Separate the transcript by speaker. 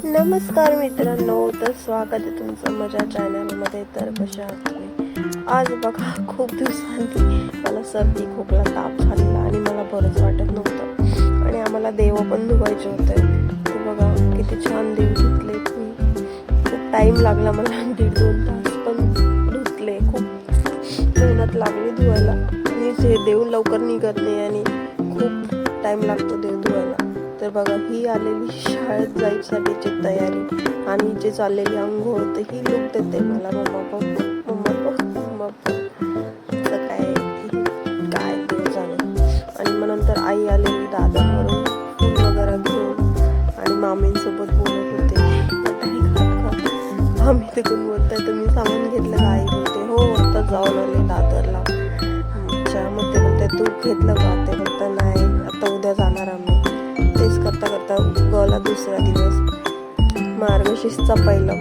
Speaker 1: नमस्कार मित्रांनो, तर स्वागत आहे तुमचं माझ्या चॅनलमध्ये. तर कशा आहात तुम्ही? आज बघा, खूप दिवसांनी मला सर्दी खोकला ताप झालेला आणि मला बरंच वाटत नव्हतं आणि आम्हाला देव पण धुवायचे होते. तर बघा किती छान देव धुतले मी. खूप टाईम लागला मला, 1.5-2 तास, पण धुतले. खूप मेहनत लागली धुवायला आणि हे देव लवकर निघत नाही आणि खूप टाईम लागतो देव धुवायला. तर बघा, ही आलेली शाळेत जायसाठीची तयारी आणि जे चाललेली अंघोळ, तर ही लुक देते मला, मम्मा काय काय देव जाणे. आणि मग नंतर आई आलेली दादावरून फूल वगैरे घेऊन आणि मामींसोबत बोलत होते. आम्ही तिकडून बोलताय तुम्ही सामान घेतलं का? आई बोलते हो, आता जाऊन आले दादरला. अच्छा, मग ते बोलते तू घेतलं का? ते बोलतं नाही, आता उद्या जाणार आम्ही. तेच करता करता गला दुसरा दिवस, मार्गशीर्षचा पहिला